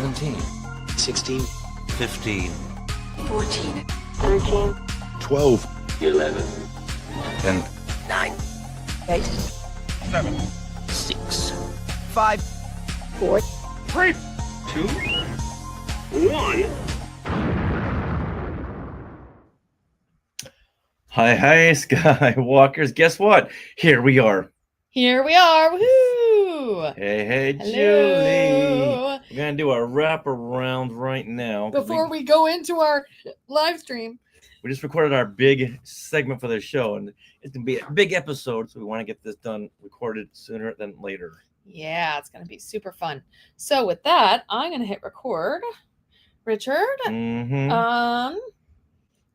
17, 16, 15, 14, 13, 12, 11, 10, 9, 8, 7, 6, 5, 4, 3, 2, 1. Hi, Skywalkers. Guess what? Here we are. Here we are. Woohoo! Hey, Hello. Julie. We're going to do a wraparound right now. Before we go into our live stream. We just recorded our big segment for the show, and it's going to be a big episode, so we want to get this done, recorded sooner than later. Yeah, it's going to be super fun. So with that, I'm going to hit record. Richard, Mm-hmm.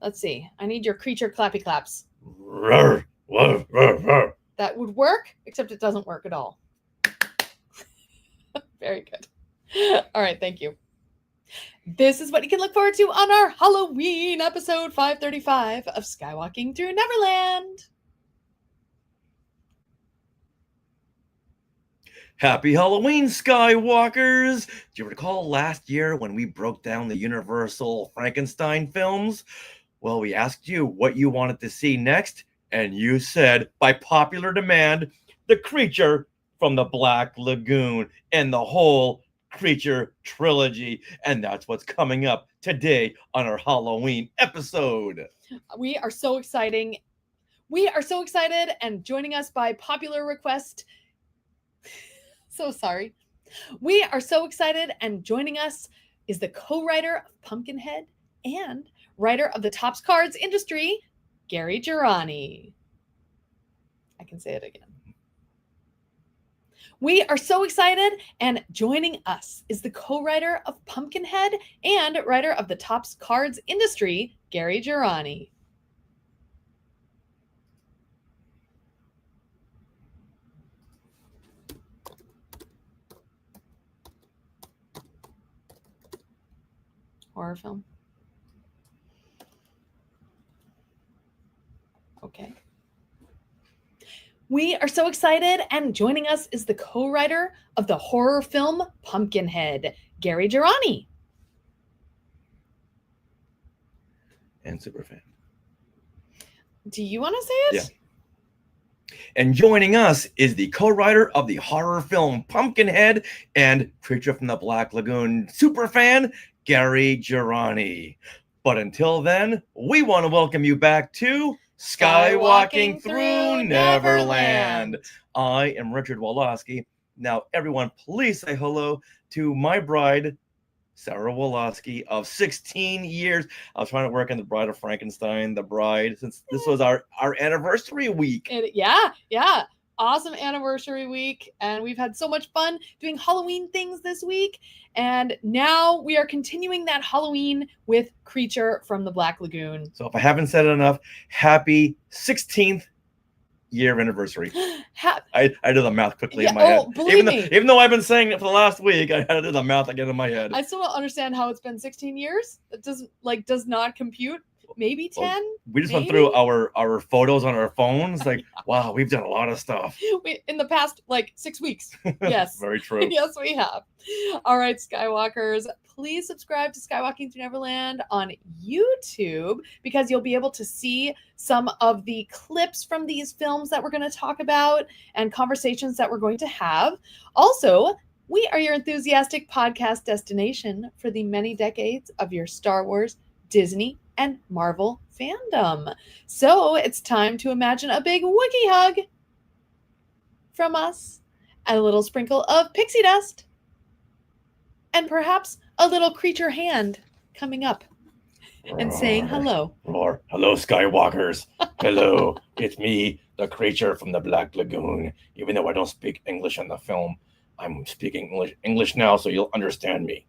Let's see. I need your creature clappy claps. Rawr, rawr, rawr, rawr. That would work, except it doesn't work at all. Very good. All right, thank you. This is what you can look forward to on our Halloween episode 535 of Skywalking Through Neverland. Happy Halloween, Skywalkers! Do you recall last year when we broke down the Universal Frankenstein films? Well, we asked you what you wanted to see next, and you said, by popular demand, the creature from the Black Lagoon and the whole creature trilogy. And that's what's coming up today on our Halloween episode. We are so exciting. We are so excited, and joining us by popular request. So sorry. We are so excited, and joining us is the co-writer of Pumpkinhead and writer of the Topps Cards Industry, Gary Girani. I can say it again. We are so excited, and joining us is the co-writer of Pumpkinhead and writer of the Topps Cards Industry, Gary Girani. Horror film. Okay. We are so excited, and joining us is the co-writer of the horror film Pumpkinhead, Gary Girani. And superfan. Do you want to say it? Yeah. And joining us is the co-writer of the horror film Pumpkinhead and Creature from the Black Lagoon superfan, Gary Girani. But until then, we want to welcome you back to Skywalking Through Neverland. I am Richard Woloski. Now, everyone, please say hello to my bride, Sarah Woloski, of 16 years. I was trying to work on the Bride of Frankenstein, the bride, since this was our anniversary week. Yeah. Awesome anniversary week. And we've had so much fun doing Halloween things this week. And now we are continuing that Halloween with Creature from the Black Lagoon. So if I haven't said it enough, happy 16th year anniversary. I did the math quickly in my head. Even though I've been saying it for the last week, I had to do the math again in my head. I still don't understand how it's been 16 years. It does not compute. Maybe 10. Well, we just went through our photos on our phones. Like, wow, we've done a lot of stuff. In the past, 6 weeks. Yes. Very true. Yes, we have. All right, Skywalkers, please subscribe to Skywalking Through Neverland on YouTube, because you'll be able to see some of the clips from these films that we're going to talk about and conversations that we're going to have. Also, we are your enthusiastic podcast destination for the many decades of your Star Wars, Disney, and Marvel fandom. So it's time to imagine a big Wookiee hug from us, and a little sprinkle of pixie dust, and perhaps a little creature hand coming up and saying hello. Roar. Hello, Skywalkers. Hello, it's me, the creature from the Black Lagoon. Even though I don't speak English in the film, I'm speaking English now, so you'll understand me.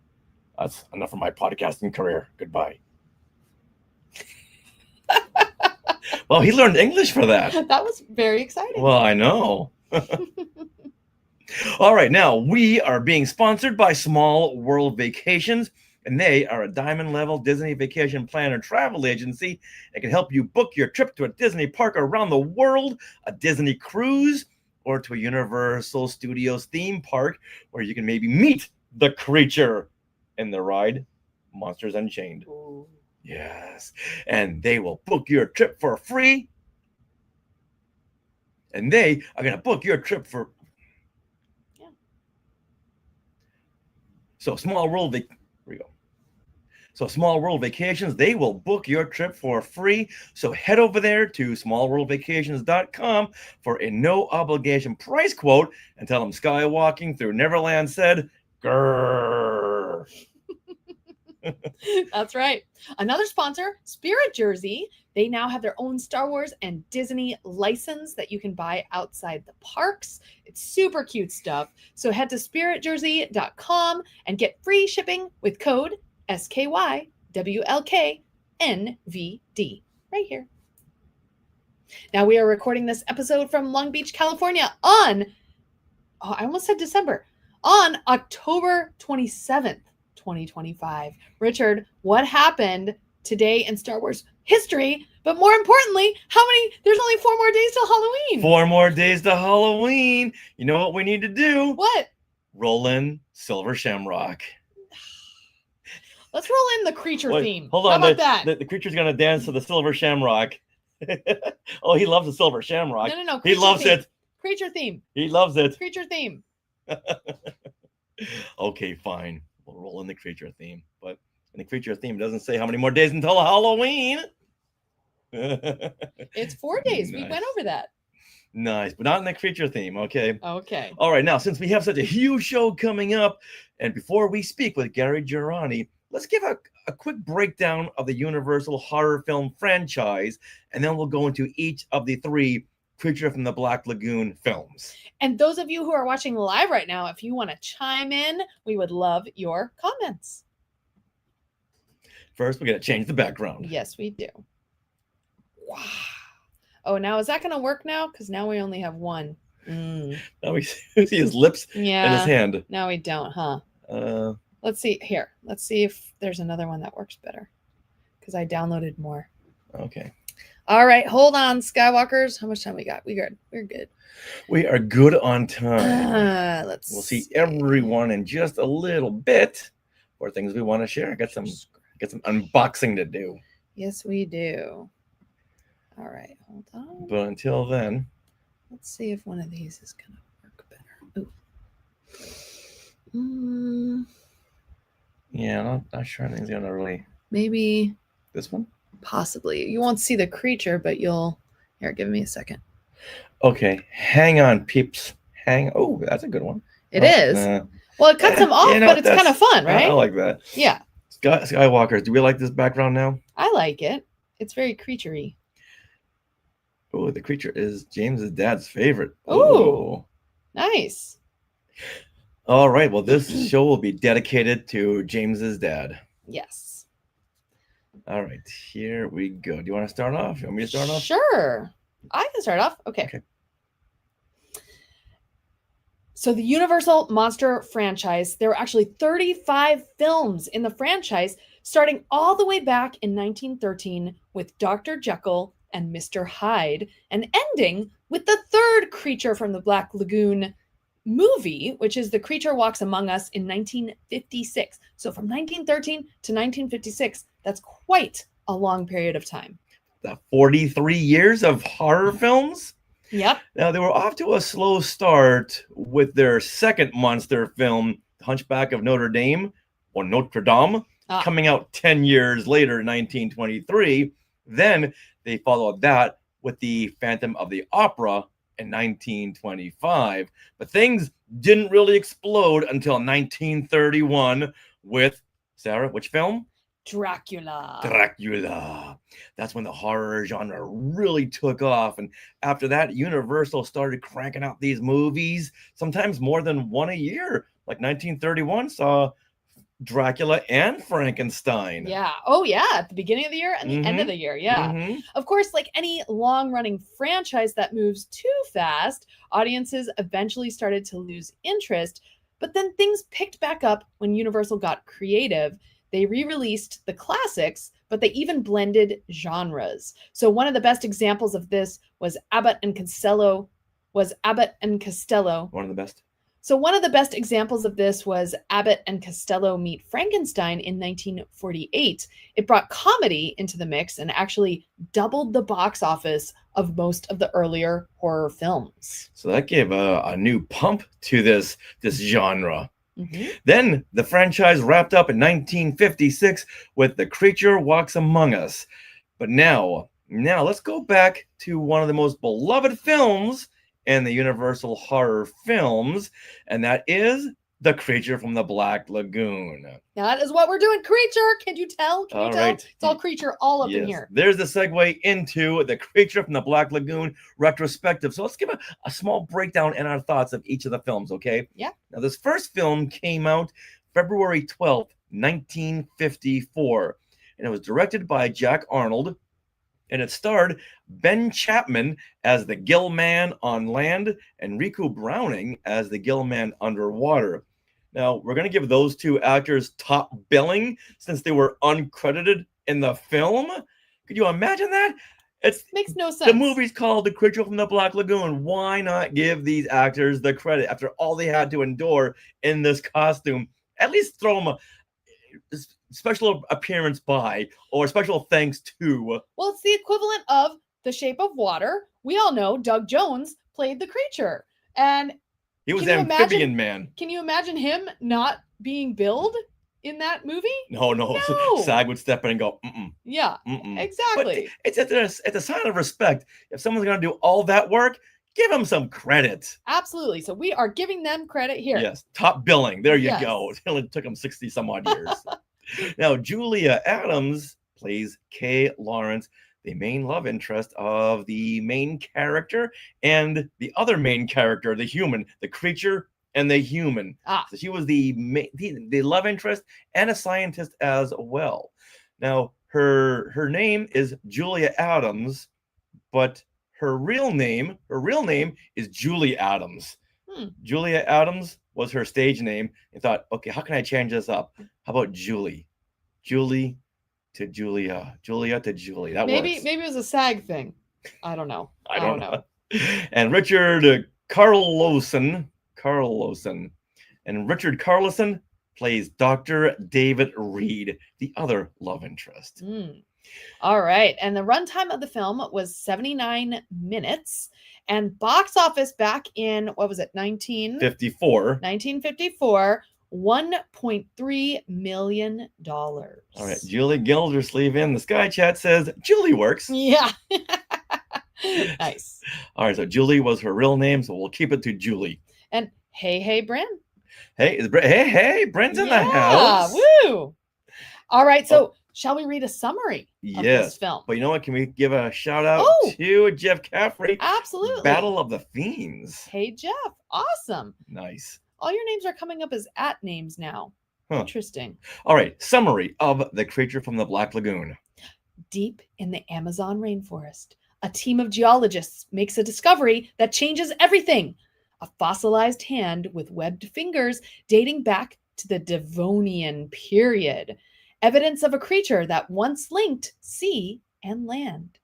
That's enough for my podcasting career. Goodbye. Well, he learned English for that. That was very exciting. Well, I know. All right, now we are being sponsored by Small World Vacations, and they are a diamond level Disney vacation planner travel agency that can help you book your trip to a Disney park around the world, a Disney cruise, or to a Universal Studios theme park where you can maybe meet the creature in the ride Monsters Unchained. Ooh. Yes. And they will book your trip for free. And they are going to book your trip for... Yeah. So Small World... Here we go. So Small World Vacations, they will book your trip for free. So head over there to smallworldvacations.com for a no obligation price quote and tell them Skywalking Through Neverland said, grrr. That's right. Another sponsor, Spirit Jersey. They now have their own Star Wars and Disney license that you can buy outside the parks. It's super cute stuff. So head to spiritjersey.com and get free shipping with code SKYWLKNVD right here. Now we are recording this episode from Long Beach, California on, I almost said December, on October 27th, 2025. Richard, what happened today in Star Wars history? But more importantly, there's only 4 more days till Halloween. 4 more days to Halloween. You know what we need to do? What? Roll in Silver Shamrock. Let's roll in the creature Wait, theme. Hold on. How about that? The creature's going to dance to the Silver Shamrock. Oh, he loves the Silver Shamrock. No. He loves theme. it. Creature theme. He loves it. Creature theme. Okay, fine. We'll roll in the creature theme. But in the creature theme, it doesn't say how many more days until Halloween. It's 4 days. Nice. We went over that. Nice, but not in the creature theme. Okay. Okay. All right. Now, since we have such a huge show coming up, and before we speak with Gary Girani, let's give a quick breakdown of the Universal horror film franchise, and then we'll go into each of the 3 Creature from the Black Lagoon films. And those of you who are watching live right now, if you want to chime in, we would love your comments. First, we're going to change the background. Yes, we do. Wow. Oh, now is that going to work now? Because now we only have one. Now we see his lips and Yeah. his hand. No, we don't, huh? Let's see. Here. Let's see if there's another one that works better. Because I downloaded more. Okay. All right. Hold on, Skywalkers. How much time we got? We're good. We are good on time. We'll see everyone in just a little bit for things we want to share. I got some unboxing to do. Yes, we do. All right. Hold on. But until then, Let's see if one of these is going to work better. Ooh. yeah, not sure anything's gonna really. Maybe, This one? possibly. You won't see the creature, but you'll... Here, give me a second. Okay, hang on, peeps. Oh, that's a good one. It is. Well, it cuts them off, but it's kind of fun, right? I like that. Yeah, Skywalkers, do we like this background now? I like it. It's very creaturey. Oh, the creature is James's dad's favorite. Ooh. Nice. All right. Well, this show will be dedicated to James's dad. Yes. All right. Here we go. Do you want to start off? You want me to start off? Sure. I can start off. Okay. So the Universal Monster franchise, there were actually 35 films in the franchise, starting all the way back in 1913 with Dr. Jekyll and Mr. Hyde, and ending with the 3rd Creature from the Black Lagoon movie, which is The Creature Walks Among Us in 1956. So from 1913 to 1956, that's quite a long period of time. The 43 years of horror films? Yep. Now, they were off to a slow start with their second monster film, Hunchback of Notre Dame, or Notre Dame, coming out 10 years later, 1923. Then they followed that with the Phantom of the Opera in 1925. But things didn't really explode until 1931 with, Sarah, which film? Dracula. That's when the horror genre really took off. And after that, Universal started cranking out these movies, sometimes more than one a year. Like 1931 saw Dracula and Frankenstein. Yeah. Oh, yeah. At the beginning of the year and the end of the year. Yeah. Of course, like any long-running franchise that moves too fast, audiences eventually started to lose interest. But then things picked back up when Universal got creative. They re-released the classics, but they even blended genres. So one of the best examples of this was Abbott and Costello. One of the best. So one of the best examples of this was Abbott and Costello Meet Frankenstein in 1948. It brought comedy into the mix and actually doubled the box office of most of the earlier horror films. So that gave a new pump to this genre. Mhm. Then the franchise wrapped up in 1956 with The Creature Walks Among Us. But now let's go back to one of the most beloved films in the Universal horror films, and that is The Creature from the Black Lagoon. That is what we're doing. Creature, can you tell? Can you All tell? right. It's all creature all up in here. There's the segue into The Creature from the Black Lagoon retrospective. So let's give a small breakdown and our thoughts of each of the films, okay? Yeah. Now, this first film came out February 12th, 1954, and it was directed by Jack Arnold, and it starred Ben Chapman as the Gill Man on land and Riku Browning as the Gill Man underwater. Now, we're going to give those two actors top billing since they were uncredited in the film. Could you imagine that? It makes no sense. The movie's called The Creature from the Black Lagoon. Why not give these actors the credit after all they had to endure in this costume? At least throw them a special appearance by or special thanks to. Well, it's the equivalent of The Shape of Water. We all know Doug Jones played the creature, and he was the amphibian man. Can you imagine him not being billed in that movie? No. SAG would step in and go, mm-mm. Yeah, mm-mm. exactly. But it's a sign of respect. If someone's going to do all that work, give them some credit. Absolutely. So we are giving them credit here. Yes, top billing. There you go. It only took them 60 some odd years. Now, Julia Adams plays Kay Lawrence, the main love interest of the main character and the other main character, the human, the creature and the human. So she was the love interest and a scientist as well. Now, her name is Julia Adams, but her real name is Julie Adams. Julia Adams was her stage name, and thought, okay, how can I change this up? How about Julie? Julie to Julia. Julia to Julie. That works. Maybe it was a SAG thing. I don't know. I don't know. And Richard Carlson. And Richard Carlson plays Dr. David Reed, the other love interest. All right. And the runtime of the film was 79 minutes. And box office back in, what was it, 1954, $1.3 million. All right. Julie Gildersleeve in the Sky Chat says, Julie works. Yeah. Nice. All right. So Julie was her real name, so we'll keep it to Julie. And hey, Bryn. Hey, Bryn's in the house. Woo. All right. So shall we read a summary of this film? But you know what? Can we give a shout out to Jeff Caffrey? Absolutely. Battle of the Fiends. Hey, Jeff. Awesome. Nice. All your names are coming up as @ names now. Interesting. All right. Summary of The Creature from the Black Lagoon. Deep in the Amazon rainforest, a team of geologists makes a discovery that changes everything. A fossilized hand with webbed fingers dating back to the Devonian period. Evidence of a creature that once linked sea and land.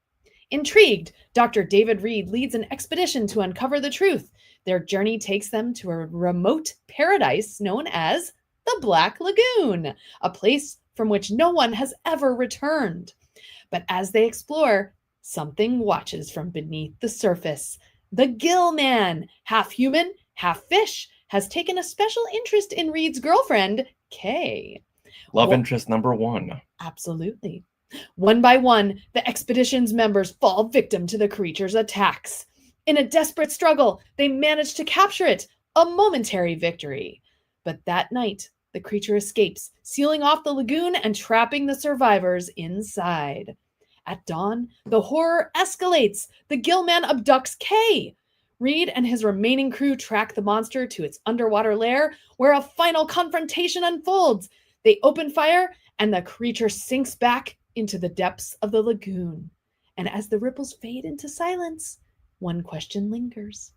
Intrigued, Dr. David Reed leads an expedition to uncover the truth. Their journey takes them to a remote paradise known as the Black Lagoon, a place from which no one has ever returned. But as they explore, something watches from beneath the surface. The Gill Man, half human, half fish, has taken a special interest in Reed's girlfriend, Kay. Love interest number one. Absolutely. One by one, the expedition's members fall victim to the creature's attacks. In a desperate struggle, they manage to capture it, a momentary victory. But that night, the creature escapes, sealing off the lagoon and trapping the survivors inside. At dawn, the horror escalates. The Gill Man abducts Kay. Reed and his remaining crew track the monster to its underwater lair, where a final confrontation unfolds. They open fire, and the creature sinks back into the depths of the lagoon. And as the ripples fade into silence, one question lingers.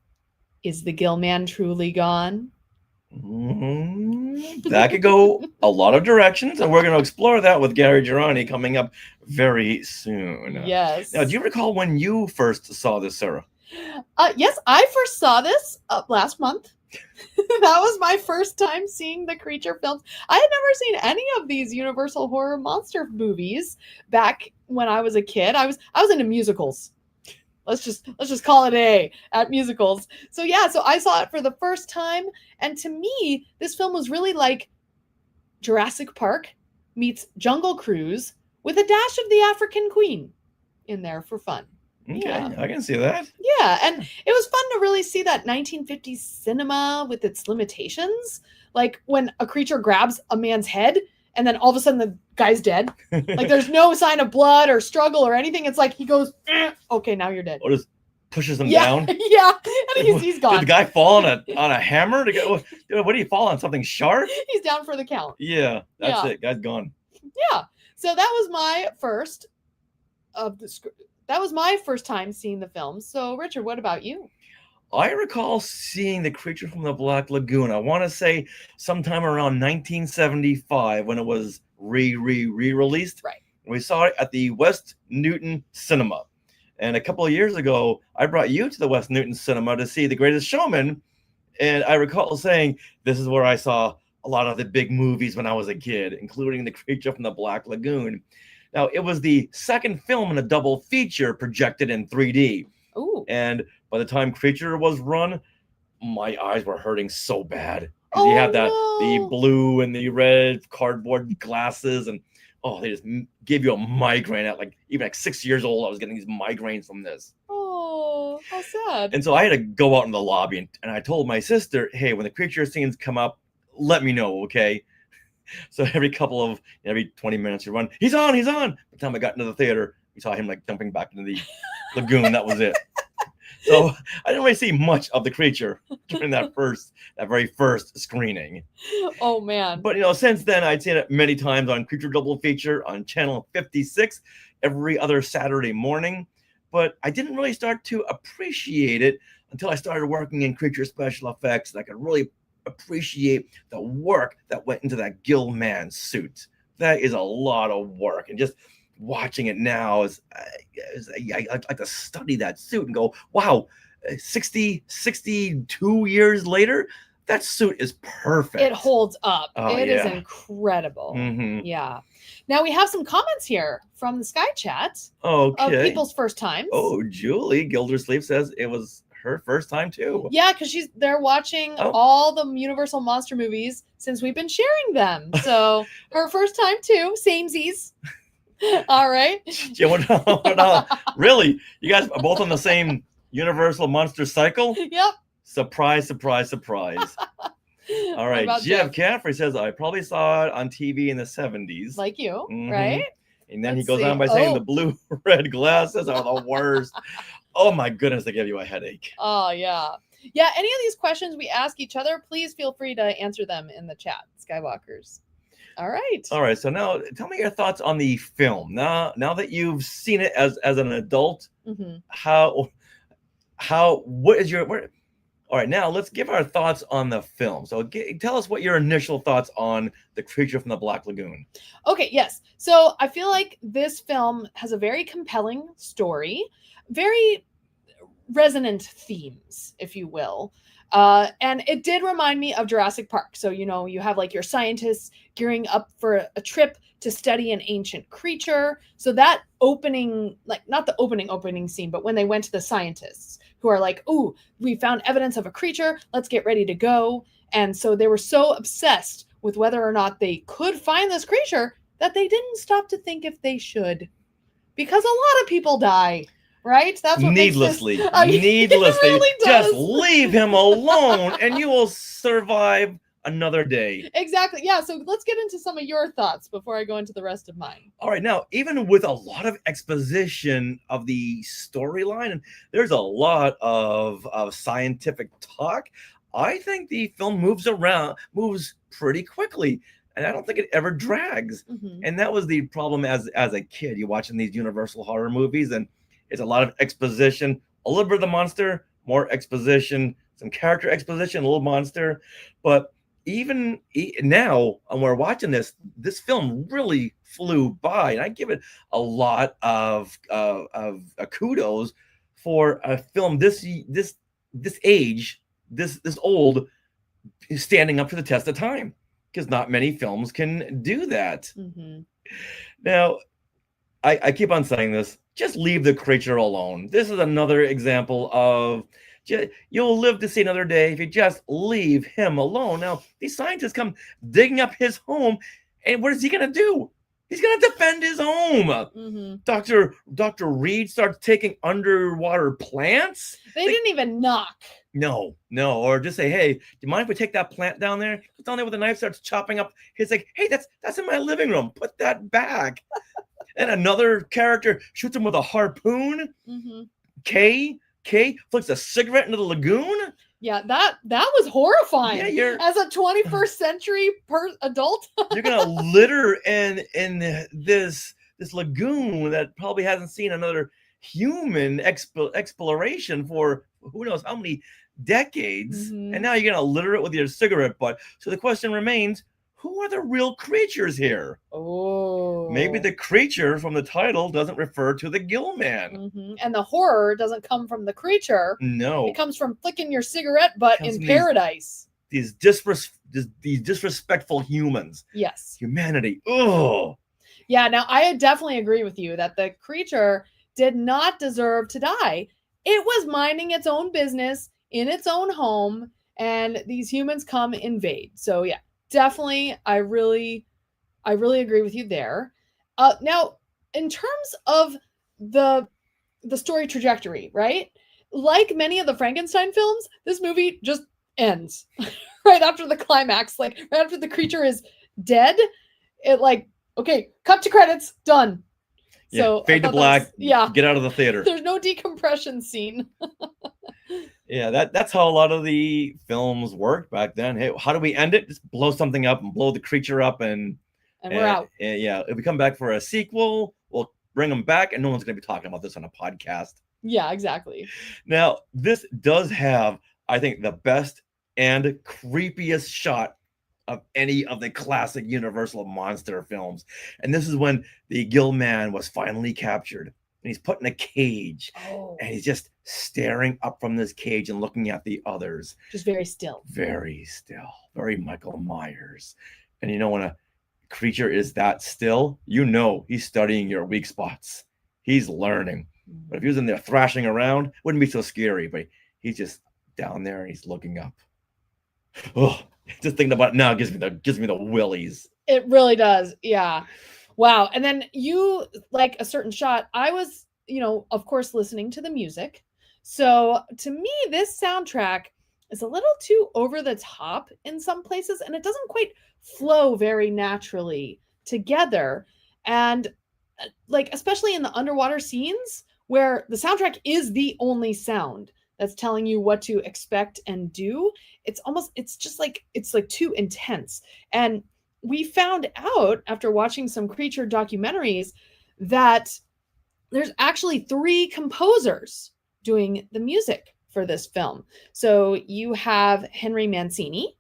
Is the Gill Man truly gone? That could go a lot of directions, and we're going to explore that with Gary Girani coming up very soon. Yes. Now, do you recall when you first saw this, Sarah? Yes, I first saw this last month That was my first time seeing the creature films. I had never seen any of these Universal horror monster movies back when I was a kid. I was into musicals. Let's just call it A at musicals. So yeah, so I saw it for the first time, and to me, this film was really like Jurassic Park meets Jungle Cruise with a dash of the African Queen in there for fun. Okay, Yeah. I can see that. Yeah, and it was fun to really see that 1950s cinema with its limitations. Like when a creature grabs a man's head and then all of a sudden the guy's dead. Like there's no sign of blood or struggle or anything. It's like he goes, okay, now you're dead. Or just pushes him Yeah, down. yeah, and he's Did gone. the guy fall on a hammer to go? What do you fall on? Something sharp? He's down for the count. Yeah, that's Yeah. it. Guy's gone. Yeah. So that was my first of the that was my first time seeing the film. So Richard, what about you? I recall seeing the creature from the Black Lagoon. I want to say sometime around 1975 when it was re-released. Right. We saw it at the West Newton Cinema. And a couple of years ago, I brought you to the West Newton Cinema to see The Greatest Showman. And I recall saying, this is where I saw a lot of the big movies when I was a kid, including The Creature from the Black Lagoon. Now, it was the second film in a double feature projected in 3D. Ooh. And by the time Creature was run, my eyes were hurting so bad. Because Oh, you had the no. blue and the red cardboard glasses, and they just gave you a migraine at even 6 years old. I was getting these migraines from this. Oh, how sad. And so I had to go out in the lobby, and I told my sister, hey, when the creature scenes come up, let me know, okay? So every 20 minutes you run, he's on. By the time I got into the theater, we saw him jumping back into the lagoon. That was it. So I didn't really see much of the creature during that very first screening. Oh man. But since then I'd seen it many times on Creature Double Feature on channel 56 every other Saturday morning. But I didn't really start to appreciate it until I started working in creature special effects, and I could really appreciate the work that went into that Gillman suit. That is a lot of work, and just watching it now I like to study that suit and go, wow, 62 years later, that suit is perfect. It holds up. Oh, It is yeah. incredible. Mhm. Yeah. Now we have some comments here from the Sky Chat of Okay. people's first times. Oh, Julie Gildersleeve says it was her first time too. Yeah, because they're watching Oh. all the Universal monster movies since we've been sharing them. So her first time too. Samesies. All right. Really? You guys are both on the same Universal Monster cycle? Yep. Surprise, surprise, surprise. All What right. about Jeff Caffrey says, I probably saw it on TV in the 70s. Like you, Mhm. right? And then Let's he goes see. on by saying Oh. the blue-red glasses are the worst. Oh my goodness, they give you a headache. Oh, yeah. Yeah, any of these questions we ask each other, please feel free to answer them in the chat, Skywalkers. All right. All right, so now tell me your thoughts on the film. Now that you've seen it as an adult, Mhm. what is your all right, now let's give our thoughts on the film. So tell us what your initial thoughts on The Creature from the Black Lagoon. Okay, yes. So I feel like this film has a very compelling story, very resonant themes, if you will. And it did remind me of Jurassic Park. So, you have your scientists gearing up for a trip to study an ancient creature. So that opening, not the opening scene, but when they went to the scientists who are like, ooh, we found evidence of a creature. Let's get ready to go. And so they were so obsessed with whether or not they could find this creature that they didn't stop to think if they should. Because a lot of people die. Right? That's what Needlessly. makes this, Needlessly. It really does. Just leave him alone and you will survive another day. Exactly. Yeah. So let's get into some of your thoughts before I go into the rest of mine. All right. Now, even with a lot of exposition of the storyline, and there's a lot of scientific talk, I think the film moves pretty quickly. And I don't think it ever drags. Mhm. And that was the problem as a kid. You're watching these Universal horror movies, and it's a lot of exposition, a little bit of the monster, more exposition, some character exposition, a little monster. But even now, when we're watching this film really flew by, and I give it a lot of kudos for a film this age, this old, standing up to the test of time, because not many films can do that. Mm-hmm. Now, I keep on saying this. Just leave the creature alone. This is another example of you'll live to see another day if you just leave him alone. Now, these scientists come digging up his home, and what is he going to do? He's going to defend his home. Mm-hmm. Dr. Reed starts taking underwater plants. They didn't even knock. No, or just say, hey, do you mind if we take that plant down there? Goes down there with a knife, starts chopping up. He's like, hey, that's in my living room. Put that back. And another character shoots him with a harpoon. Mm-hmm. Kay flicks a cigarette into the lagoon. Yeah, that was horrifying. Yeah, as a 21st century adult. You're gonna litter in this lagoon that probably hasn't seen another human exploration for who knows how many decades, and now you're gonna litter it with your cigarette butt. So the question remains: who are the real creatures here? Oh, maybe the creature from the title doesn't refer to the Gill Man. Mm-hmm. And the horror doesn't come from the creature. No, it comes from flicking your cigarette butt in paradise. These disrespectful humans. Yes, humanity. Oh, yeah. Now I definitely agree with you that the creature did not deserve to die. It was minding its own business in its own home, and these humans come invade. So yeah, definitely, I really agree with you there. Now, in terms of the story trajectory, right? Like many of the Frankenstein films, this movie just ends right after the climax, like right after the creature is dead. It like, okay, cut to credits, done. Yeah, so fade to black. Yeah, get out of the theater. There's no decompression scene. Yeah, that's how a lot of the films worked back then. Hey, how do we end it? Just blow something up and blow the creature up, and we're out. And yeah, if we come back for a sequel, we'll bring them back, and no one's going to be talking about this on a podcast. Yeah, exactly. Now, this does have, I think, the best and creepiest shot of any of the classic Universal monster films. And this is when the Gill Man was finally captured. And he's put in a cage. Oh. And he's just staring up from this cage and looking at the others. Just very still. Very still. Very Michael Myers. And you know, when a creature is that still, you know he's studying your weak spots. He's learning. But if he was in there thrashing around, wouldn't be so scary. But he's just down there and he's looking up. Oh, just thinking about it now gives me the willies. It really does. Yeah. Wow. And then you like a certain shot. I was, of course, listening to the music. So to me, this soundtrack is a little too over the top in some places, and it doesn't quite flow very naturally together. And like, especially in the underwater scenes where the soundtrack is the only sound that's telling you what to expect and do, it's too intense. And we found out after watching some creature documentaries that there's actually 3 composers doing the music for this film. So you have Henry Mancini,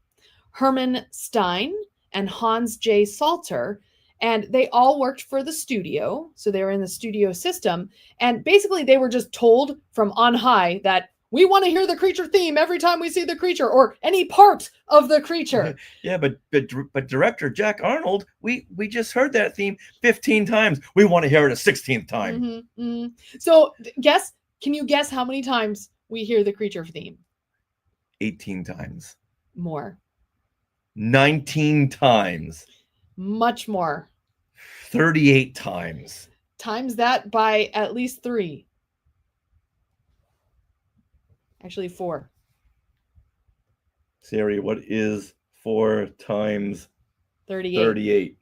Herman Stein, and Hans J. Salter, and they all worked for the studio. So they were in the studio system. And basically they were just told from on high that we want to hear the creature theme every time we see the creature or any part of the creature. Yeah, but director Jack Arnold, we just heard that theme 15 times. We want to hear it a 16th time. Mm-hmm, mm-hmm. So can you guess how many times we hear the creature theme? 18 times. More. 19 times. Much more. 38 times. Times that by at least 3. Actually 4. Siri, what is 4 times 38? 38.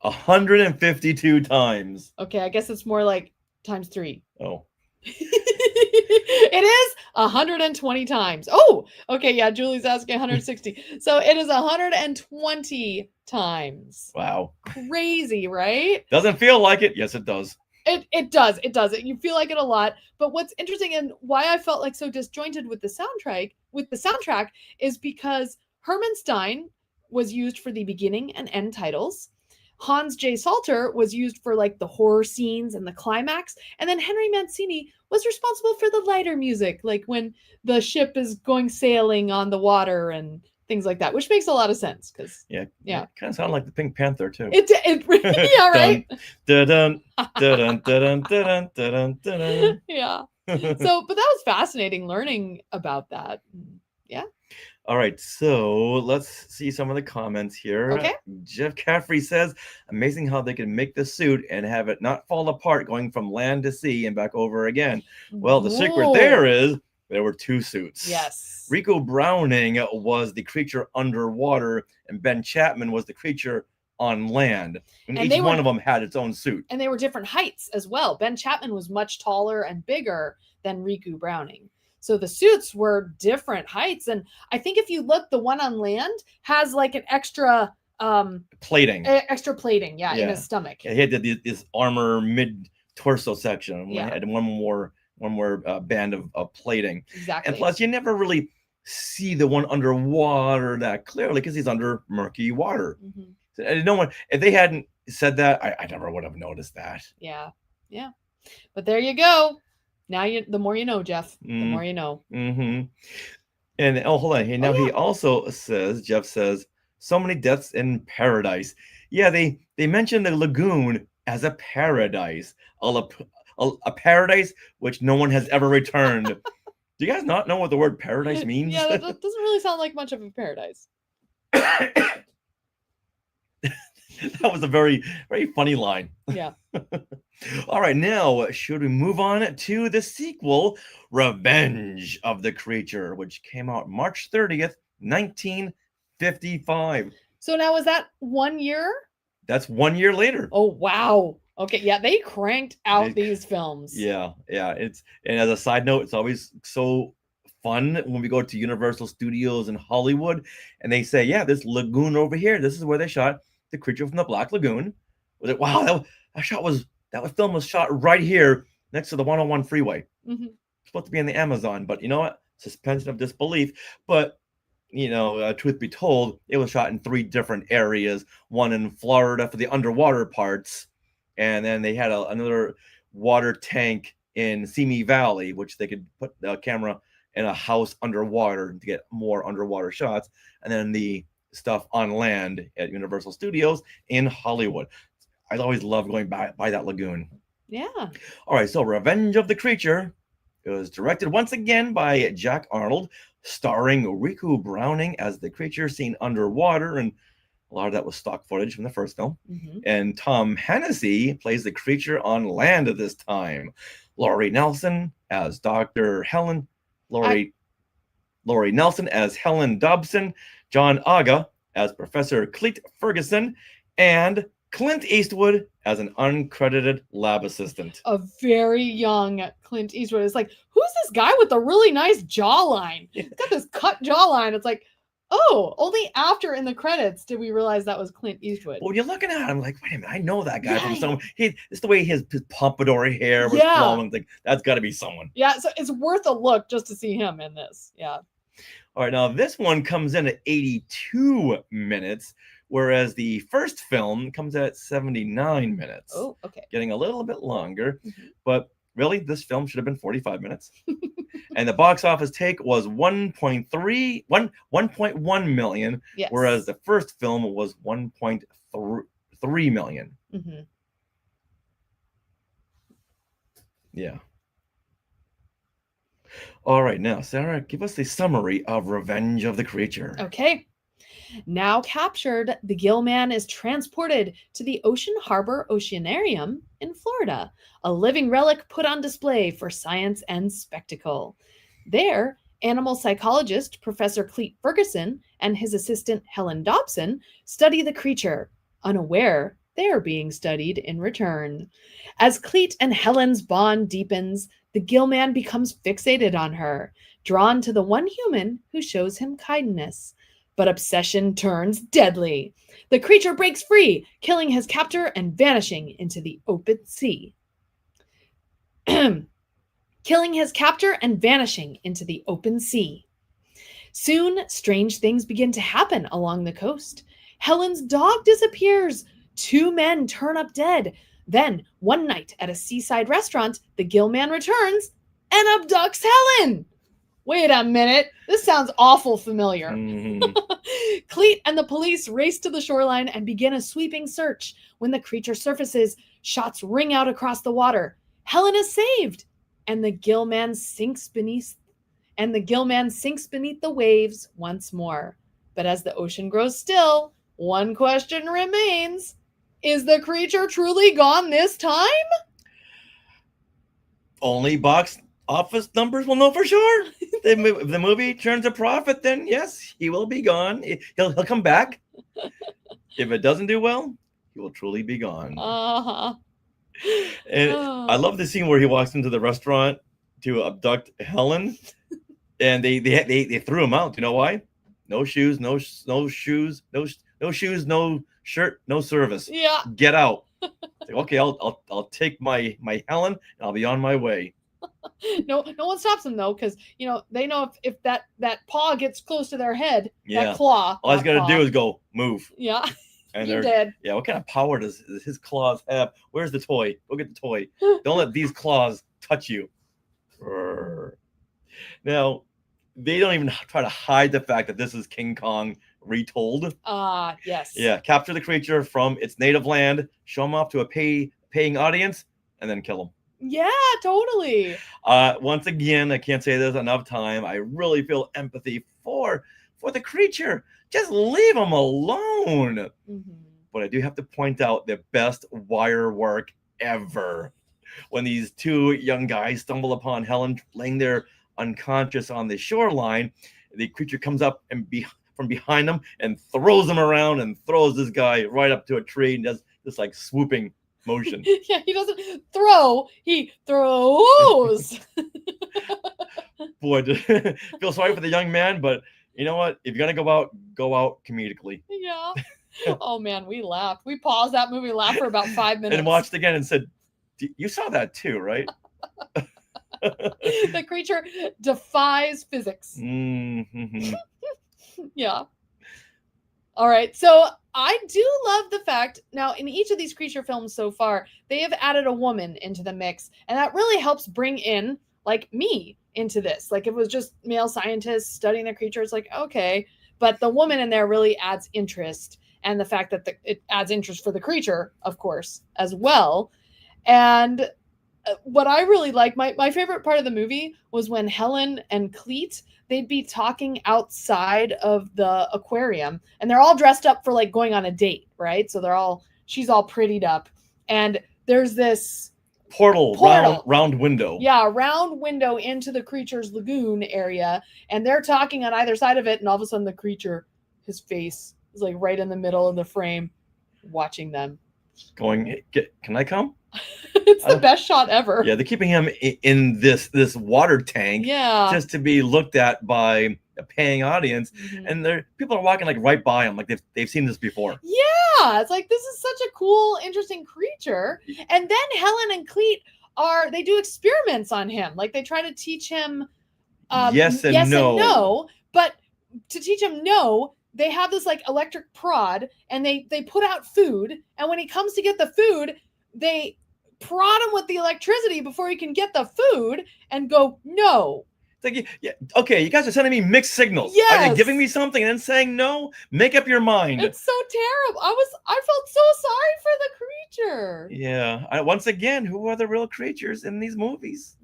152 times. Okay, I guess it's more like times 3. Oh. It is 120 times. Oh, okay. Yeah, Julie's asking 160. So it is 120 times. Wow. Crazy, right? Doesn't feel like it. Yes, it does. It does. It does. You feel like it a lot. But what's interesting and why I felt like so disjointed with the soundtrack is because Herman Stein was used for the beginning and end titles. Hans J. Salter was used for like the horror scenes and the climax. And then Henry Mancini was responsible for the lighter music, like when the ship is going sailing on the water and things like that, which makes a lot of sense because Yeah. Yeah. It kind of sounded like the Pink Panther too. yeah, right. Dun, dun, dun, dun, dun, dun, dun, dun. Yeah. So, but that was fascinating learning about that. Yeah. All right, so let's see some of the comments here. Okay. Jeff Caffrey says, amazing how they can make the suit and have it not fall apart going from land to sea and back over again. Well, the secret Whoa. there is there were two suits. Yes. Rico Browning was the creature underwater, and Ben Chapman was the creature on land. And each one of them had its own suit. And they were different heights as well. Ben Chapman was much taller and bigger than Riku Browning. So the suits were different heights. And I think if you look, the one on land has like an extra plating. Extra plating, in his stomach. Yeah, he had this armor mid-torso section. Yeah. Had one more band of plating. Exactly. And plus, you never really see the one underwater that clearly because he's under murky water. Mhm. And no one, if they hadn't said that, I never would have noticed that. Yeah. Yeah. But there you go. Now the more you know, Jeff, the more you know. Mm-hmm. And hold on. Now he also says, Jeff says, so many deaths in paradise. Yeah, they mentioned the lagoon as a paradise, a paradise which no one has ever returned. Do you guys not know what the word paradise means? Yeah, that doesn't really sound like much of a paradise. That was a very, very funny line. Yeah. All right, now should we move on to the sequel, Revenge of the Creature, which came out March 30th, 1955. So now was that 1 year? That's 1 year later. Oh, wow. Okay, yeah, they cranked out these films. Yeah. And as a side note, it's always so fun when we go to Universal Studios in Hollywood and they say, yeah, this lagoon over here, this is where they shot The Creature from the Black Lagoon. Was it? Wow, that film was shot right here next to the 101 freeway. Mm-hmm. Supposed to be in the Amazon, but you know what? Suspension of disbelief. But truth be told, it was shot in 3 different areas. One in Florida for the underwater parts, and then they had another water tank in Simi Valley, which they could put the camera in a house underwater to get more underwater shots, and then the stuff on land at Universal Studios in Hollywood. I always love going by that lagoon. Yeah. All right, so Revenge of the Creature. It was directed once again by Jack Arnold, starring Riku Browning as the creature seen underwater, and a lot of that was stock footage from the first film. Mm-hmm. And Tom Hennessy plays the creature on land at this time. Laurie Nelson as Dr. Helen. Laurie Nelson as Helen Dobson. John Aga as Professor Cleet Ferguson. And Clint Eastwood as an uncredited lab assistant. A very young Clint Eastwood. It's like, who's this guy with a really nice jawline? He's got this cut jawline. It's like, oh, only after in the credits did we realize that was Clint Eastwood. Well, when you're looking at him, like, wait a minute, I know that guy from somewhere. It's the way his pompadour hair was flowing. Like, that's got to be someone. Yeah, so it's worth a look just to see him in this. Yeah. All right, now this one comes in at 82 minutes. Whereas the first film comes at 79 minutes. Oh, okay. Getting a little bit longer. Mm-hmm. But really, this film should have been 45 minutes. And the box office take was 1.1 million. Yes. Whereas the first film was 1.3 million. Mm-hmm. Yeah. All right, now, Sarah, give us a summary of Revenge of the Creature. Okay. Now captured, the Gill Man is transported to the Ocean Harbor Oceanarium in Florida, a living relic put on display for science and spectacle. There, animal psychologist Professor Cleet Ferguson and his assistant Helen Dobson study the creature, unaware they are being studied in return. As Cleet and Helen's bond deepens, the Gill Man becomes fixated on her, drawn to the one human who shows him kindness. But obsession turns deadly. The creature breaks free, killing his captor and vanishing into the open sea. Soon, strange things begin to happen along the coast. Helen's dog disappears. 2 men turn up dead. Then, one night at a seaside restaurant, the Gill Man returns and abducts Helen. Wait a minute. This sounds awful familiar. Mhm. Cleet and the police race to the shoreline and begin a sweeping search. When the creature surfaces, shots ring out across the water. Helen is saved, and the Gill Man sinks beneath the waves once more. But as the ocean grows still, one question remains. Is the creature truly gone this time? Only box office numbers will know for sure. If the movie turns a profit, then yes, he will be gone. He'll come back. If it doesn't do well, he will truly be gone. Uh-huh. And I love the scene where he walks into the restaurant to abduct Helen, and they threw him out. You know why? No shoes, no shoes, no shirt, no service. Yeah. Get out. Like, okay, I'll take my Helen, and I'll be on my way. No one stops them though, because they know if that paw gets close to their head, Yeah. that claw. All he's got to do is go move. Yeah. And You they're did. Yeah, what kind of power does his claws have? Where's the toy? Go get the toy. Don't let these claws touch you. Brrr. Now, they don't even try to hide the fact that this is King Kong retold. Yes. Yeah, capture the creature from its native land, show him off to a paying audience, and then kill him. Yeah, totally. Once again, I can't say this enough time. I really feel empathy for the creature. Just leave him alone. Mm-hmm. But I do have to point out the best wire work ever. When these 2 young guys stumble upon Helen laying there unconscious on the shoreline, the creature comes up and from behind them and throws them around and throws this guy right up to a tree and does this like swooping motion. Yeah, he doesn't throw, he throws. Boy, feel sorry for the young man, but you know what? If you're gonna go out comedically. Yeah. Oh man, we laughed. We paused that movie, laughed for about 5 minutes. And watched again and said, you saw that too, right? The creature defies physics. Mm-hmm. Yeah. All right. So I do love the fact now in each of these creature films so far, they have added a woman into the mix. And that really helps bring in like me into this. Like if it was just male scientists studying the creature, it's like, okay. But the woman in there really adds interest. And the fact that it adds interest for the creature, of course, as well. And what I really like, my favorite part of the movie was when Helen and Cleet, they'd be talking outside of the aquarium and they're all dressed up for like going on a date, right? So she's all prettied up and there's this portal. Round window. Yeah, round window into the creature's lagoon area. And they're talking on either side of it. And all of a sudden the creature, his face is like right in the middle of the frame watching them. Going, hey, can I come? It's the best shot ever. Yeah, they're keeping him in this water tank, Yeah, just to be looked at by a paying audience, Mhm. and people are walking like right by him, like they've seen this before. Yeah, it's like this is such a cool, interesting creature. And then Helen and Cleet they do experiments on him, like they try to teach him Yes and no. But to teach him no, they have this like electric prod, and they put out food, and when he comes to get the food, they prod him with the electricity before he can get the food and go no. It's like, yeah, okay, you guys are sending me mixed signals. Are Yes. you giving me something and then saying no? Make up your mind. It's so terrible. I felt so sorry for the creature. Yeah. Once again, who are the real creatures in these movies?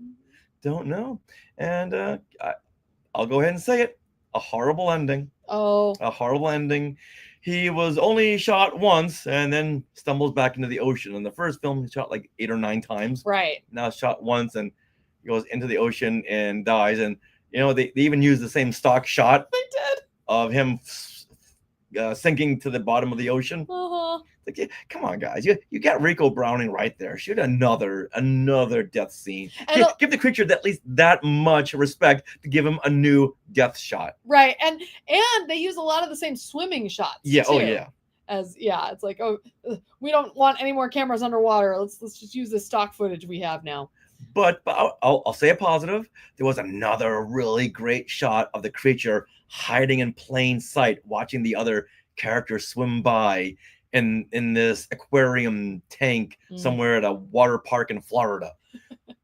Don't know. And I'll go ahead and say it. A horrible ending. Oh, A horrible ending. He was only shot once and then stumbles back into the ocean. In the first film, he shot like 8 or 9 times. right. Now shot once and he goes into the ocean and dies. And they even use the same stock shot They did. of him sinking to the bottom of the ocean. Uh-huh. Like, yeah, come on, guys! You got Rico Browning right there. Shoot another death scene. And Give the creature at least that much respect to give him a new death shot. Right. And they use a lot of the same swimming shots. Yeah. Oh too. yeah. It's like, we don't want any more cameras underwater. Let's just use the stock footage we have now. But I'll say a positive. There was another really great shot of the creature hiding in plain sight, watching the other characters swim by. in this aquarium tank somewhere at a water park in Florida.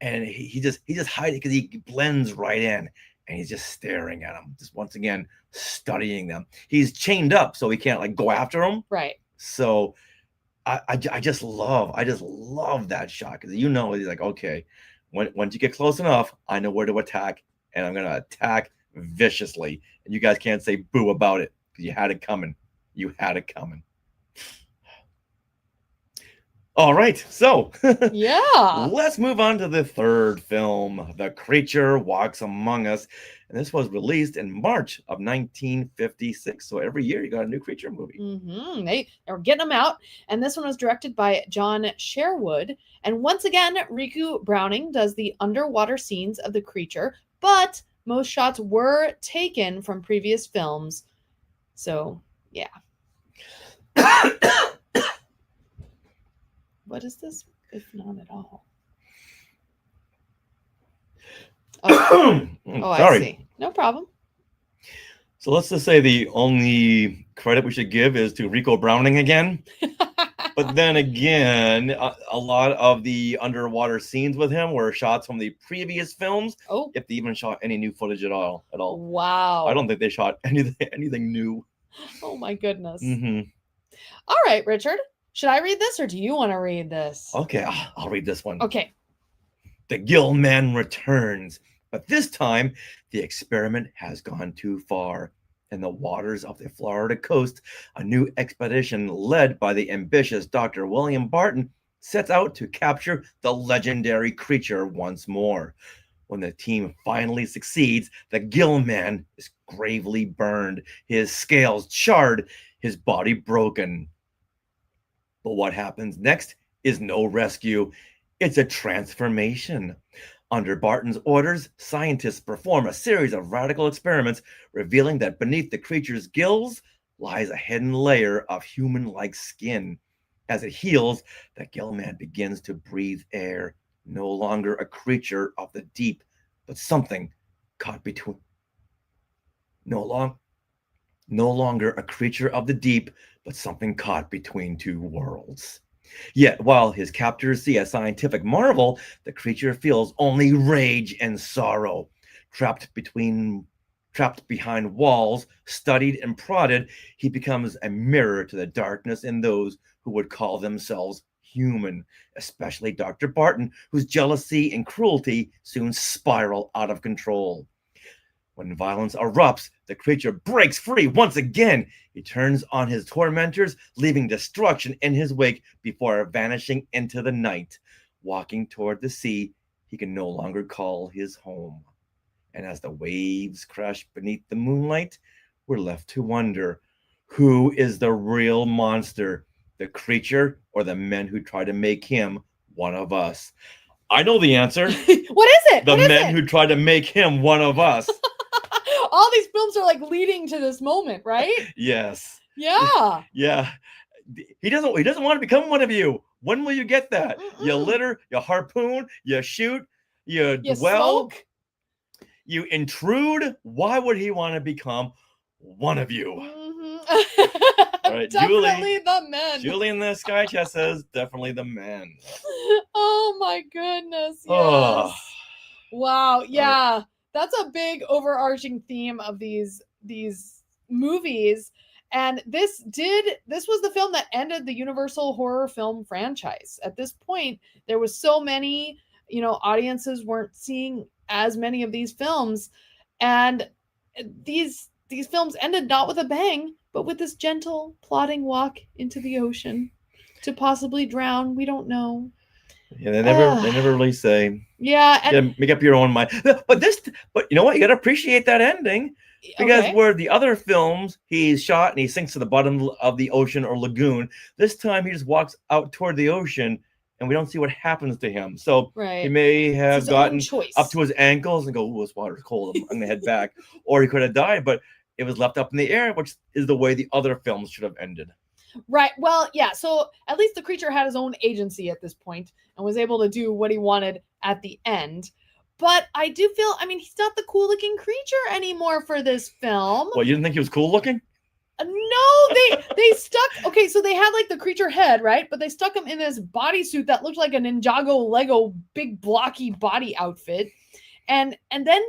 And he just hides because he blends right in, and he's just staring at them, just once again studying them. He's chained up, so he can't like go after them. Right. So I just love that shot, because he's like, okay, once you get close enough, I know where to attack, and I'm gonna attack viciously, and you guys can't say boo about it, because you had it coming. You had it coming. All right, so Yeah. let's move on to the third film, The Creature Walks Among Us. And this was released in March of 1956. So every year you got a new creature movie. They were getting them out. And this one was directed by John Sherwood. And once again, Riku Browning does the underwater scenes of the creature, but most shots were taken from previous films. So, yeah. What is this, if not at all? Oh, Sorry. I see. No problem. So let's just say the only credit we should give is to Rico Browning again. But then again, a lot of the underwater scenes with him were shots from the previous films. Oh. If they even shot any new footage at all. Wow. I don't think they shot anything new. Oh my goodness. Mm-hmm. All right, Richard. Should I read this, or do you want to read this? Okay, I'll read this one. Okay. The Gill Man returns, but this time the experiment has gone too far. In the waters of the Florida coast, a new expedition led by the ambitious Dr. William Barton sets out to capture the legendary creature once more. When the team finally succeeds, the Gill Man is gravely burned, his scales charred, his body broken. But what happens next is no rescue. It's a transformation. Under Barton's orders, scientists perform a series of radical experiments, revealing that beneath the creature's gills lies a hidden layer of human-like skin. As it heals, the Gill Man begins to breathe air, no longer a creature of the deep, but something caught between. No longer a creature of the deep, but something caught between two worlds. Yet, while his captors see a scientific marvel, the creature feels only rage and sorrow. Trapped behind walls, studied and prodded, he becomes a mirror to the darkness in those who would call themselves human, especially Dr. Barton, whose jealousy and cruelty soon spiral out of control. When violence erupts, the creature breaks free once again. He turns on his tormentors, leaving destruction in his wake before vanishing into the night. Walking toward the sea, he can no longer call his home. And as the waves crash beneath the moonlight, we're left to wonder, who is the real monster, the creature or the men who try to make him one of us? I know the answer. What is it? The men who try to make him one of us. All these films are like leading to this moment, right? Yes. Yeah. Yeah. He doesn't want to become one of you. When will you get that? You litter, you harpoon, you shoot, you dwell, smoke. You intrude. Why would he want to become one of you? All right, Definitely the men. Julie in the Sky Chat says definitely the men. Oh my goodness. Yes. Oh. Wow. Yeah. That's a big overarching theme of these movies. And this was the film that ended the Universal horror film franchise. At this point, there was so many, audiences weren't seeing as many of these films. And these films ended not with a bang, but with this gentle, plodding walk into the ocean to possibly drown. We don't know. Yeah, they never really say. Yeah, and make up your own mind. But you know what? You got to appreciate that ending, because where the other films he's shot and he sinks to the bottom of the ocean or lagoon, this time he just walks out toward the ocean and we don't see what happens to him. So he may have gotten up to his ankles and go, "Ooh, this water's cold. I'm gonna head back," or he could have died. But it was left up in the air, which is the way the other films should have ended. Right. Well, yeah. So at least the creature had his own agency at this point and was able to do what he wanted at the end. But I do feel, he's not the cool looking creature anymore for this film. Well, you didn't think he was cool looking? No, they stuck. Okay, so they had like the creature head, right? But they stuck him in this bodysuit that looked like a Ninjago Lego big blocky body outfit, and then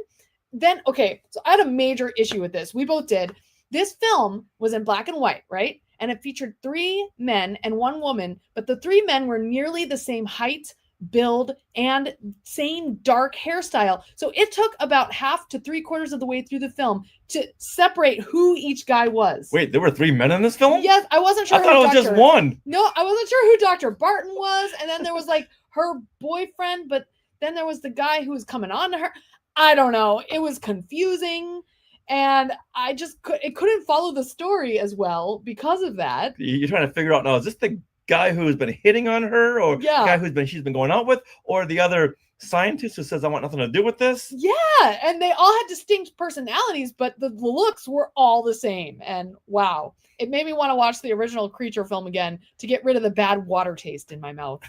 okay. So I had a major issue with this. We both did. This film was in black and white, right? And it featured 3 men and 1 woman, but the 3 men were nearly the same height, build, and same dark hairstyle. So it took about half to 3/4 of the way through the film to separate who each guy was. Wait, there were 3 men in this film? Yes, I wasn't sure. I thought it was just one. No, I wasn't sure who Dr. Barton was, and then there was like her boyfriend, but then there was the guy who was coming on to her. I don't know. It was confusing, and I just couldn't follow the story as well because of that. You're trying to figure out now, is this the guy who's been hitting on her, or the guy she's been going out with, or the other scientist who says I want nothing to do with this? Yeah, and they all had distinct personalities, but the looks were all the same. And wow, it made me want to watch the original Creature film again to get rid of the bad water taste in my mouth.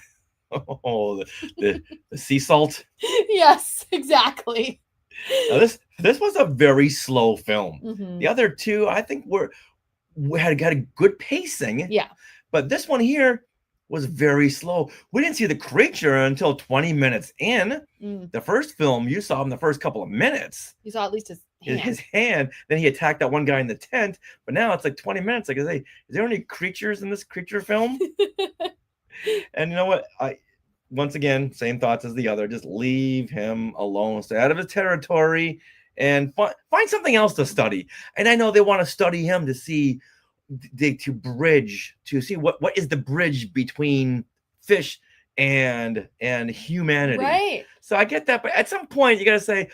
Oh, the sea salt. Yes, exactly. Now this was a very slow film. Mm-hmm. The other 2, I think, we had a good pacing. Yeah. But this one here was very slow. We didn't see the creature until 20 minutes in. The first film, you saw him the first couple of minutes. You saw at least his hand. Then he attacked that one guy in the tent. But now it's like 20 minutes. Like, is there any creatures in this creature film? And you know what? Once again, same thoughts as the other. Just leave him alone. Stay out of his territory and find something else to study. And I know they want to study him to see what is the bridge between fish and humanity. Right. So I get that, but at some point you got to say,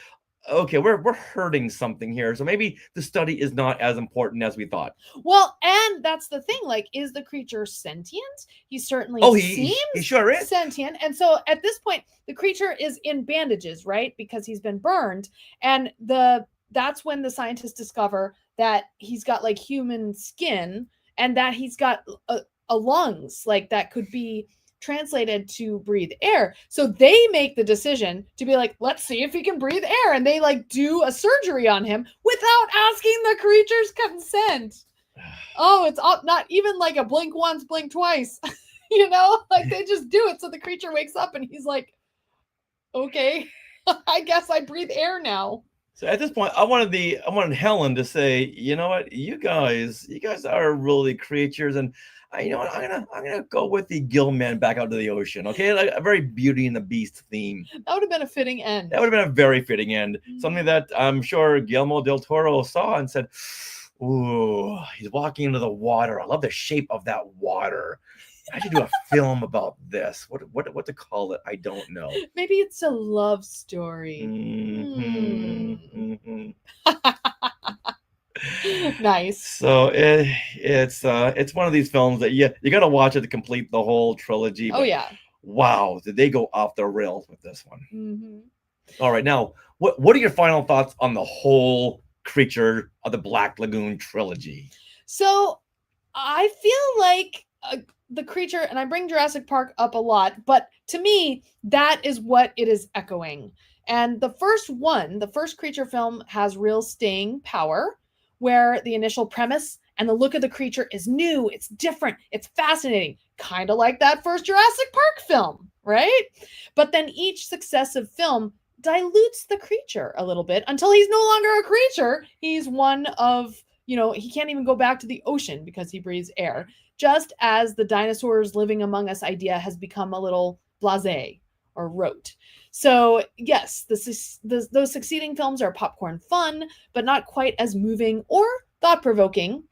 okay, we're hurting something here. So maybe the study is not as important as we thought. Well, and that's the thing. Like, is the creature sentient? He certainly seems he sure is sentient. And so at this point, the creature is in bandages, right? Because he's been burned. And that's when the scientists discover that he's got like human skin and that he's got a lungs like that could be translated to breathe air. So they make the decision to be like, let's see if he can breathe air. And they like do a surgery on him without asking the creature's consent. Oh, it's not even like a blink once, blink twice. Like they just do it. So the creature wakes up and he's like, okay, I guess I breathe air now. So at this point, I wanted Helen to say, you know what, you guys are really creatures, and you know what, I'm gonna go with the gill man back out to the ocean. Okay, like a very Beauty and the Beast theme. That would have been a fitting end. That would have been a very fitting end. Something that I'm sure Guillermo del Toro saw and said, "Ooh, he's walking into the water. I love the shape of that water. I should do a film about this. What to call it? I don't know. Maybe it's a love story." Nice. So it's one of these films that you got to watch it to complete the whole trilogy. Oh yeah. Wow, did they go off the rails with this one? Mm-hmm. All right, now what are your final thoughts on the whole Creature of the Black Lagoon trilogy? So I feel like the creature, and I bring Jurassic Park up a lot, but to me, that is what it is echoing. And the first creature film has real staying power, where the initial premise and the look of the creature is new, it's different, it's fascinating, kind of like that first Jurassic Park film, right? But then each successive film dilutes the creature a little bit until he's no longer a creature. He's one of, he can't even go back to the ocean because he breathes air. Just as the dinosaurs living among us idea has become a little blasé or rote. So yes, those succeeding films are popcorn fun, but not quite as moving or thought-provoking,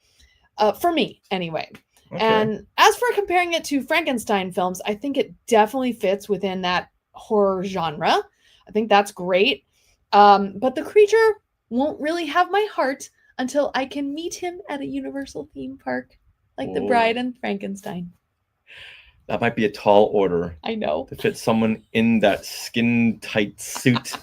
for me anyway. Okay. And as for comparing it to Frankenstein films, I think it definitely fits within that horror genre. I think that's great. But the creature won't really have my heart until I can meet him at a Universal theme park. Like the Bride and Frankenstein. That might be a tall order. I know. To fit someone in that skin-tight suit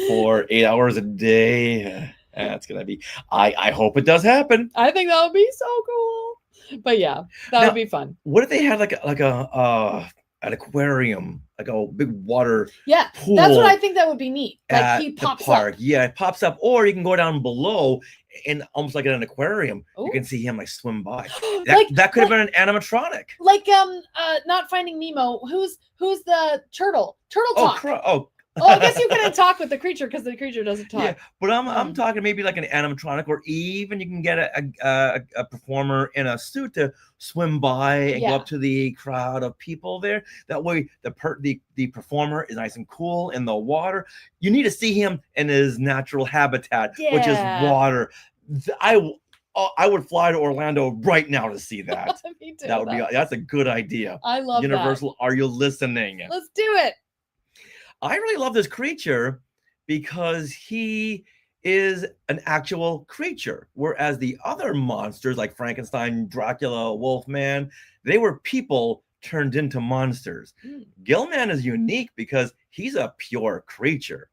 for 8 hours a day. That's going to be... I hope it does happen. I think that would be so cool. But yeah, that would be fun. What if they had like an aquarium, like a big water pool? That's what I think that would be neat. Like he pops up. Yeah, it pops up. Or you can go down below in almost like in an aquarium. Oh. You can see him like swim by. Like- That could have been an animatronic. Like Not Finding Nemo. Who's the turtle? Turtle talk. Oh, I guess you couldn't talk with the creature because the creature doesn't talk. Yeah, but I'm talking maybe like an animatronic, or even you can get a performer in a suit to swim by and go up to the crowd of people there. That way, the performer is nice and cool in the water. You need to see him in his natural habitat, which is water. I would fly to Orlando right now to see that. Me too. That's a good idea. I love Universal, are you listening? Let's do it. I really love this creature because he is an actual creature, whereas the other monsters like Frankenstein, Dracula, Wolfman, they were people turned into monsters. Gilman is unique because he's a pure creature,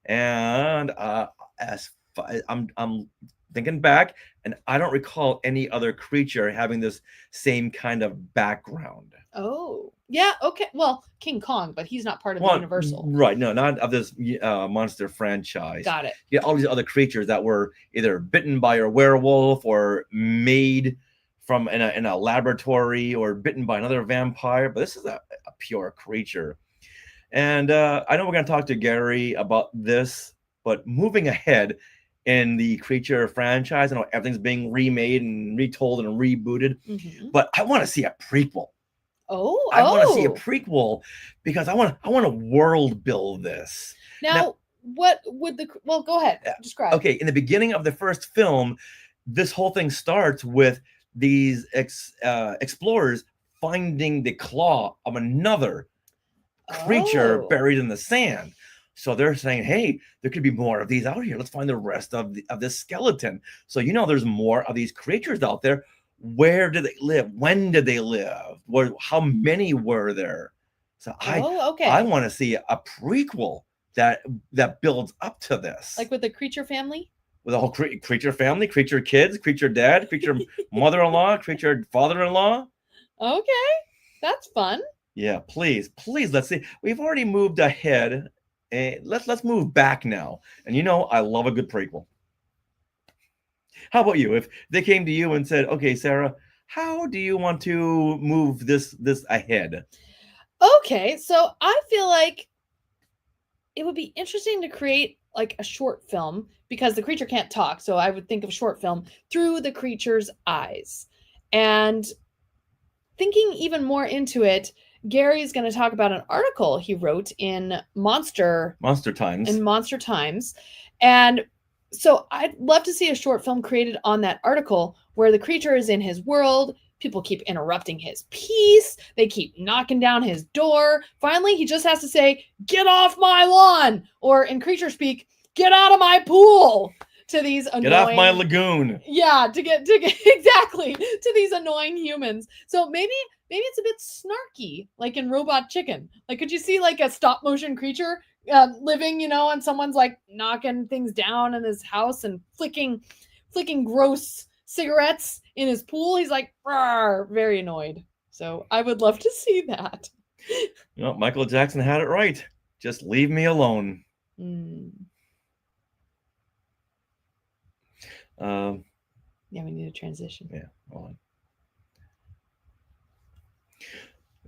and I'm thinking back, and I don't recall any other creature having this same kind of background. Oh, yeah. Okay. Well, King Kong, but he's not part of the Universal. Right. No, not of this monster franchise. Got it. Yeah, all these other creatures that were either bitten by a werewolf or made from in a laboratory or bitten by another vampire. But this is a pure creature. And I know we're going to talk to Gary about this, but moving ahead in the creature franchise, I know everything's being remade and retold and rebooted, but I want to see a prequel. I want to see a prequel because I want to world build this. Now, what would go ahead, describe. Okay, in the beginning of the first film, this whole thing starts with these explorers finding the claw of another creature buried in the sand. So they're saying, hey, there could be more of these out here. Let's find the rest of this skeleton. So there's more of these creatures out there. Where did they live? When did they live? How many were there? So I want to see a prequel that builds up to this. Like with the creature family? With the whole creature family, creature kids, creature dad, creature mother-in-law, creature father-in-law. Okay. That's fun. Yeah, please, let's see. We've already moved ahead. And let's move back now. And I love a good prequel. How about you? If they came to you and said, okay, Sarah, how do you want to move this ahead? Okay, so I feel like it would be interesting to create like a short film because the creature can't talk. So I would think of a short film through the creature's eyes. And thinking even more into it, Gary's going to talk about an article he wrote in Monster Times. And so I'd love to see a short film created on that article where the creature is in his world. People keep interrupting his peace. They keep knocking down his door. Finally, he just has to say, "Get off my lawn," or in creature speak, "Get out of my pool," to these annoying... Get off my lagoon. Yeah, to get exactly to these annoying humans. So maybe it's a bit snarky, like in Robot Chicken. Like, could you see like a stop motion creature living, and someone's like knocking things down in his house and flicking gross cigarettes in his pool? He's like, very annoyed. So I would love to see that. Michael Jackson had it right. Just leave me alone. Yeah, we need a transition. Yeah, hold on.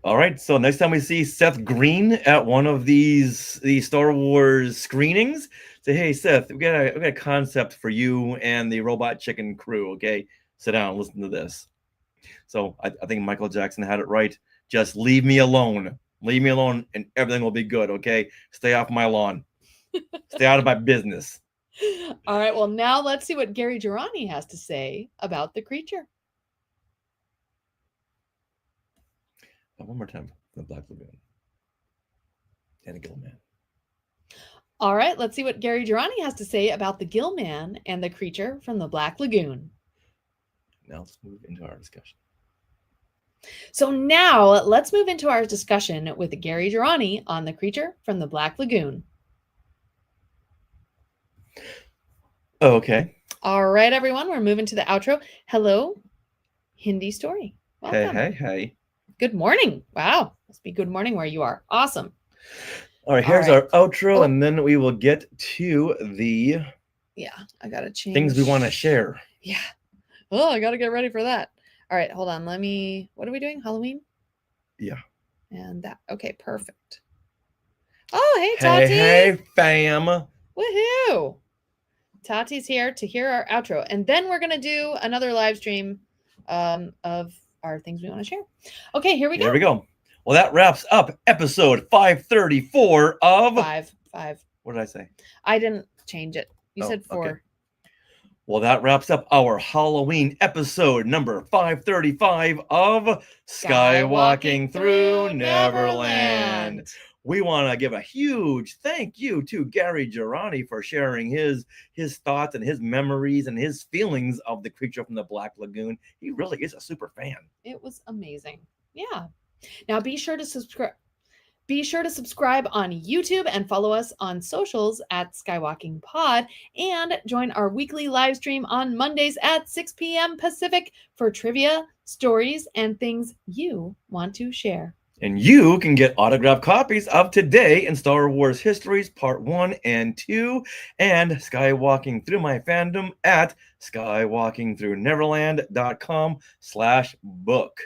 All right, so next time we see Seth Green at one of these Star Wars screenings, say, hey, Seth, we got a concept for you and the Robot Chicken crew, okay? Sit down, listen to this. So I think Michael Jackson had it right. Just leave me alone. Leave me alone, and everything will be good, okay? Stay off my lawn. Stay out of my business. All right, well, now let's see what Gary Girani has to say about the creature. One more time, the Black Lagoon and the Gillman. All right, let's see what Gary Girani has to say about the Gillman and the creature from the Black Lagoon. Now let's move into our discussion. So now let's move into our discussion with Gary Girani on the creature from the Black Lagoon. Okay. All right, everyone, we're moving to the outro. Hello, Hindi Story. Welcome. Hey. Good morning. Wow. Must be good morning where you are. Awesome. All right, here's our outro, and then we will get to the Yeah, I gotta change Things we want to share. Yeah. Oh, I gotta get ready for that. All right, hold on. What are we doing? Halloween? Yeah. And that. Okay, perfect. Oh, hey, Tati. Hey, fam. Woohoo. Tati's here to hear our outro. And then we're going to do another live stream of our things we want to share. Okay, here we go. Here we go. Well, that wraps up episode 534 of... Five. What did I say? I didn't change it. You Oh, said 4. okay. Well, that wraps up our Halloween episode number 535 of Skywalking Through Neverland. We want to give a huge thank you to Gary Girani for sharing his thoughts and his memories and his feelings of the creature from the Black Lagoon. He really is a super fan. It was amazing. Yeah. Now be sure to subscribe. Be sure to subscribe on YouTube and follow us on socials at Skywalking Pod, and join our weekly live stream on Mondays at 6 p.m. Pacific for trivia, stories, and things you want to share. And you can get autographed copies of Today in Star Wars Histories Part 1 and 2 and Skywalking Through My Fandom at skywalkingthrough.neverland.com/book.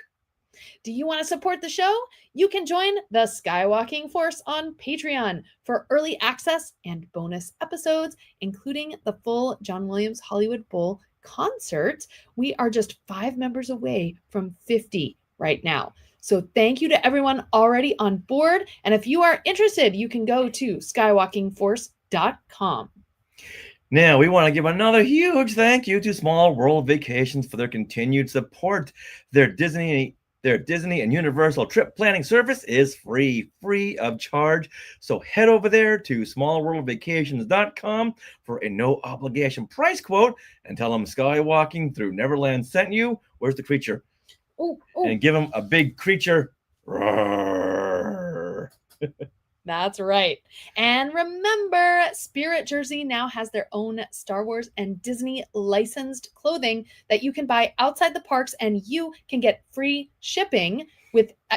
Do you want to support the show? You can join the Skywalking Force on Patreon for early access and bonus episodes, including the full John Williams Hollywood Bowl concert. We are just 5 members away from 50 right now. So thank you to everyone already on board. And if you are interested, you can go to skywalkingforce.com. Now, we want to give another huge thank you to Small World Vacations for their continued support. Their Disney and Universal trip planning service is free of charge. So head over there to smallworldvacations.com for a no obligation price quote and tell them Skywalking Through Neverland sent you. Where's the creature? Ooh. And give them a big creature. Roar. That's right. And remember, Spirit Jersey now has their own Star Wars and Disney licensed clothing that you can buy outside the parks, and you can get free shipping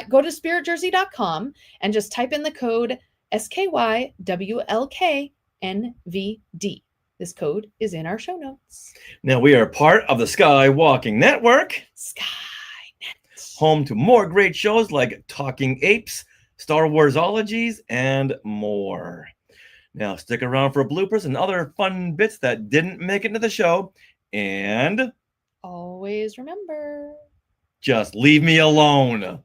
go to spiritjersey.com and just type in the code SKYWLKNVD. This code is in our show notes. Now we are part of the Skywalking Network. Skynet. Home to more great shows like Talking Apes, Star Warsologies, and more. Now stick around for bloopers and other fun bits that didn't make it into the show. And always remember, just leave me alone. And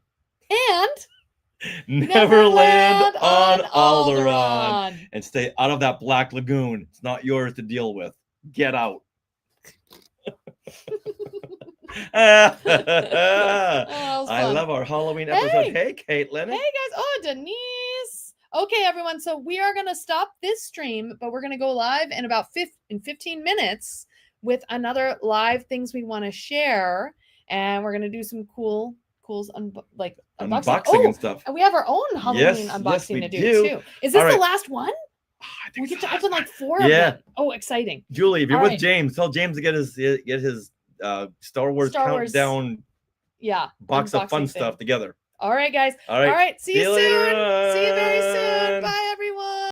Neverland on Alderaan. And stay out of that Black Lagoon. It's not yours to deal with. Get out. I love our Halloween episode. Hey, Caitlin. Hey, guys. Oh, Denise. Okay, everyone. So we are going to stop this stream, but we're going to go live in about 15 minutes with another live things we want to share. And we're going to do some cool unboxing and stuff. And we have our own Halloween unboxing to do too. Is this the last one? I think we get to open like 4 of them. Oh, exciting. Julie, if you're with James, tell James to get his Star Wars countdown box of fun stuff together. All right, guys. All right. See you soon. See you very soon.